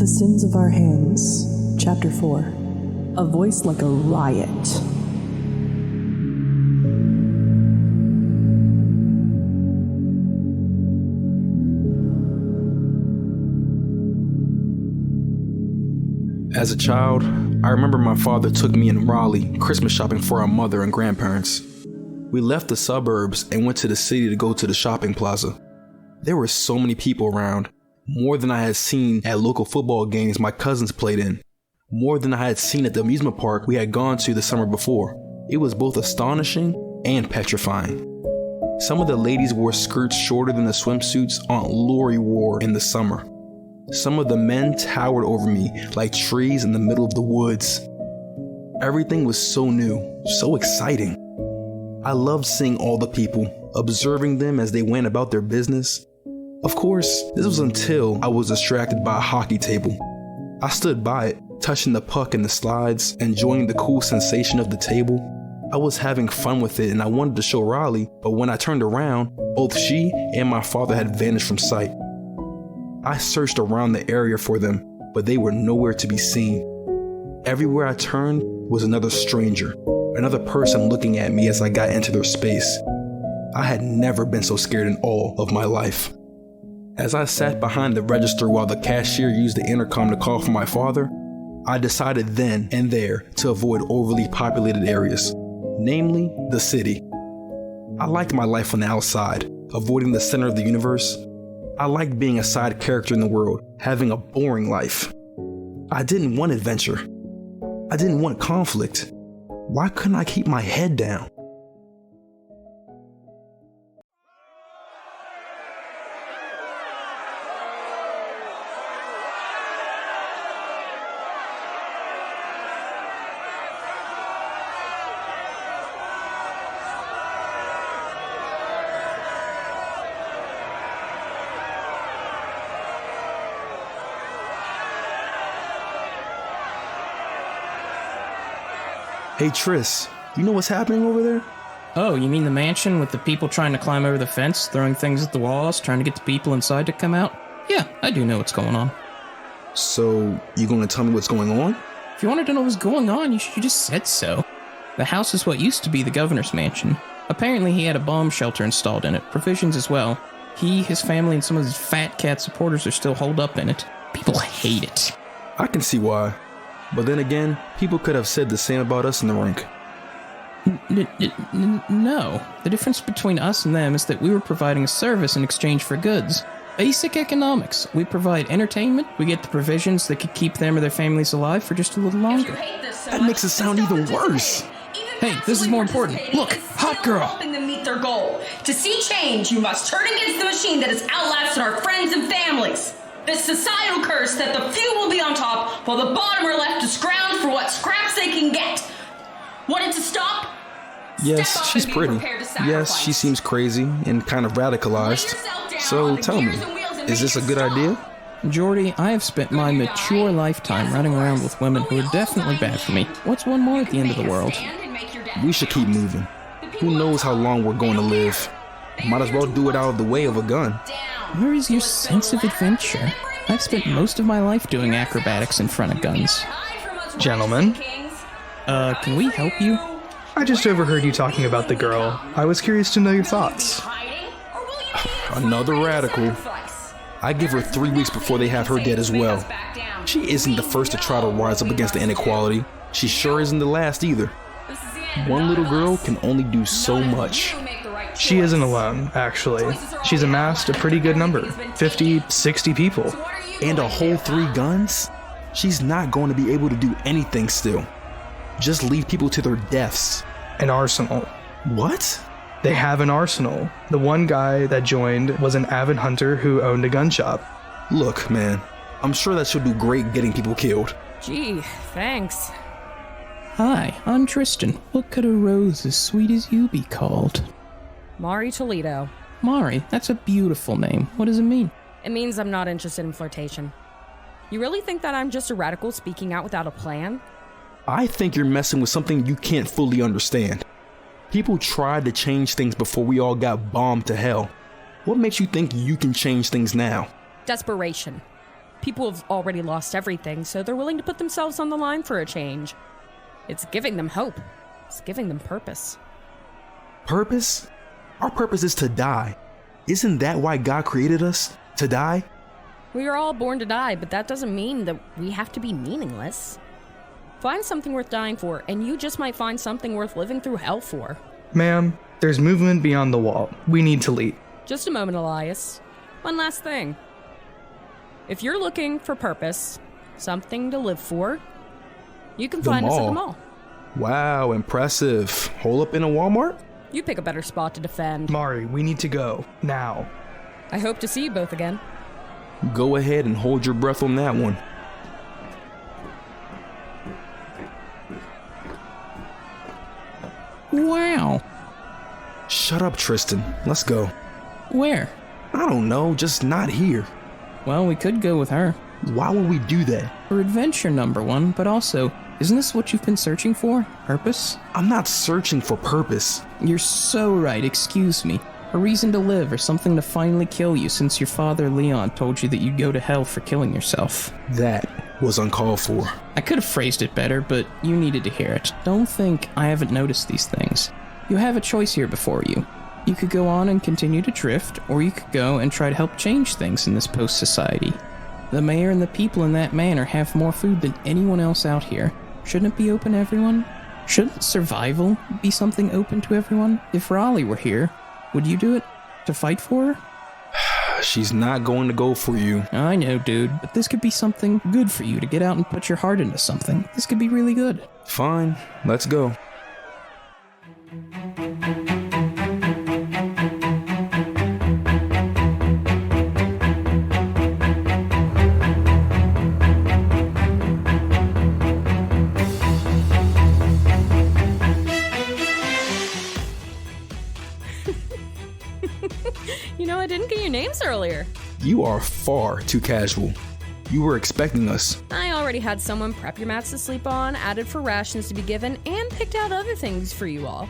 The Sins of Our Hands, Chapter 4. A Voice Like a Riot. As a child, I remember my father took me and Raleigh Christmas shopping for our mother and grandparents. We left the suburbs and went to the city to go to the shopping plaza. There were so many people around, more than I had seen at local football games my cousins played in, more than I had seen at the amusement park we had gone to the summer before. It was both astonishing and petrifying. Some of the ladies wore skirts shorter than the swimsuits Aunt Lori wore in the summer. Some of the men towered over me like trees in the middle of the woods. Everything was so new, so exciting. I loved seeing all the people, observing them as they went about their business. Of course, this was until I was distracted by a hockey table. I stood by it, touching the puck and the slides, enjoying the cool sensation of the table. I was having fun with it and I wanted to show Raleigh, but when I turned around, both she and my father had vanished from sight. I searched around the area for them, but they were nowhere to be seen. Everywhere I turned was another stranger, another person looking at me as I got into their space. I had never been so scared in all of my life. As I sat behind the register while the cashier used the intercom to call for my father, I decided then and there to avoid overly populated areas, namely the city. I liked my life on the outside, avoiding the center of the universe. I liked being a side character in the world, having a boring life. I didn't want adventure. I didn't want conflict. Why couldn't I keep my head down? Hey Tris, you know what's happening over there? Oh, you mean the mansion with the people trying to climb over the fence, throwing things at the walls, trying to get the people inside to come out? Yeah, I do know what's going on. So, you gonna tell me what's going on? If you wanted to know what's going on, you just said so. The house is what used to be the governor's mansion. Apparently he had a bomb shelter installed in it, provisions as well. He, his family, and some of his fat cat supporters are still holed up in it. People hate it. I can see why. But then again, people could have said the same about us in the rink. No. The difference between us and them is that we were providing a service in exchange for goods. Basic economics. We provide entertainment, we get the provisions that could keep them or their families alive for just a little longer. That makes it sound even worse. Hey, this is more important. Look, hot girl. Helping them meet their goal. To see change, you must turn against the machine that has outlasted our friends and families. This societal curse that the few will be on top while the bottom are left to scrounge for what scraps they can get. Want it to stop? Yes, she's pretty. Yes, she seems crazy and kind of radicalized. So tell me, is this a good idea? Jordy, I have spent my mature lifetime running around with women who are definitely bad for me. What's one more at the end of the world? We should keep moving. Who knows how long we're going to live? Might as well do it out of the way of a gun. Where is your sense of adventure? I've spent most of my life doing acrobatics in front of guns. Gentlemen? Can we help you? I just overheard you talking about the girl. I was curious to know your thoughts. Another radical. I give her 3 weeks before they have her dead as well. She isn't the first to try to rise up against the inequality. She sure isn't the last either. One little girl can only do so much. She isn't alone, actually. She's amassed a pretty good number, 50, 60 people. And a whole 3 guns? She's not going to be able to do anything still. Just leave people to their deaths. An arsenal. What? They have an arsenal. The one guy that joined was an avid hunter who owned a gun shop. Look, man, I'm sure that she'll do great getting people killed. Gee, thanks. Hi, I'm Tristan. What could a rose as sweet as you be called? Mari Toledo. Mari, that's a beautiful name. What does it mean? It means I'm not interested in flirtation. You really think that I'm just a radical speaking out without a plan? I think you're messing with something you can't fully understand. People tried to change things before we all got bombed to hell. What makes you think you can change things now? Desperation. People have already lost everything, so they're willing to put themselves on the line for a change. It's giving them hope. It's giving them purpose. Purpose? Our purpose is to die. Isn't that why God created us? To die? We are all born to die, but that doesn't mean that we have to be meaningless. Find something worth dying for, and you just might find something worth living through hell for. Ma'am, there's movement beyond the wall. We need to leave. Just a moment, Elias. One last thing. If you're looking for purpose, something to live for, you can find us at the mall. Wow, impressive. Hole up in a Walmart? You pick a better spot to defend. Mari, we need to go. Now. I hope to see you both again. Go ahead and hold your breath on that one. Wow. Shut up, Tristan. Let's go. Where? I don't know, just not here. Well, we could go with her. Why would we do that? For adventure, number one, but also, isn't this what you've been searching for? Purpose? I'm not searching for purpose. You're so right, excuse me. A reason to live or something to finally kill you since your father Leon told you that you'd go to hell for killing yourself. That was uncalled for. I could have phrased it better, but you needed to hear it. Don't think I haven't noticed these things. You have a choice here before you. You could go on and continue to drift, or you could go and try to help change things in this post-society. The mayor and the people in that manor have more food than anyone else out here. Shouldn't it be open to everyone? Shouldn't survival be something open to everyone? If Raleigh were here, would you do it? To fight for her? She's not going to go for you. I know, dude, but this could be something good for you to get out and put your heart into something. This could be really good. Fine, let's go. You know, I didn't get your names earlier. You are far too casual. You were expecting us. I already had someone prep your mats to sleep on, added for rations to be given, and picked out other things for you all.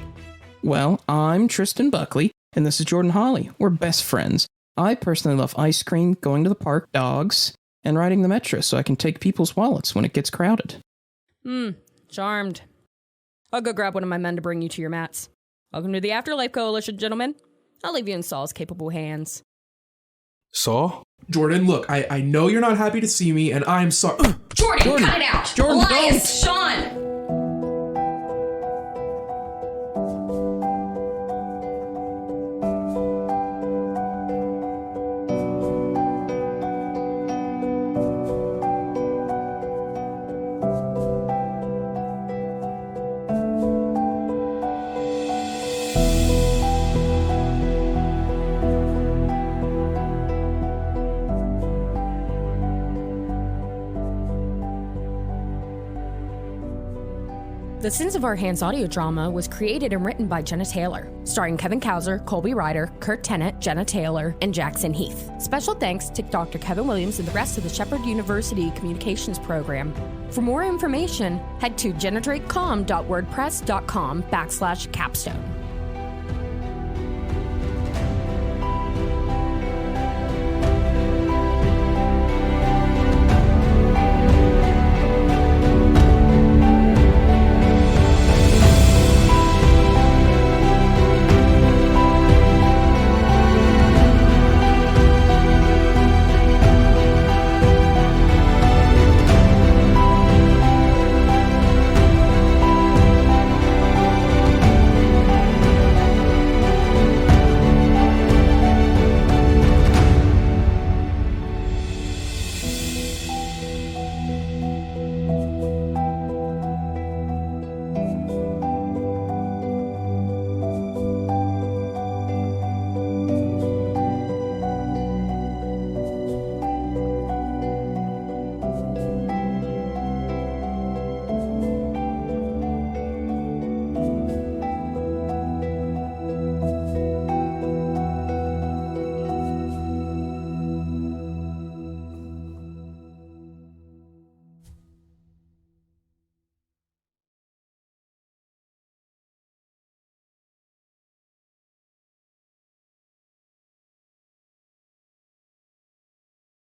Well, I'm Tristan Buckley, and this is Jordan Hawley. We're best friends. I personally love ice cream, going to the park, dogs, and riding the metro so I can take people's wallets when it gets crowded. Charmed. I'll go grab one of my men to bring you to your mats. Welcome to the Afterlife Coalition, gentlemen. I'll leave you in Saul's capable hands. Saul? Jordan, look, I know you're not happy to see me, and I'm sorry. Jordan, cut it out! Jordan, Elias, Sean! The Sins of Our Hands audio drama was created and written by Jenna Taylor, starring Kevin Couser, Colby Ryder, Kurt Tennant, Jenna Taylor, and Jackson Heath. Special thanks to Dr. Kevin Williams and the rest of the Shepherd University Communications Program. For more information, head to jennadrakecom.wordpress.com/capstone.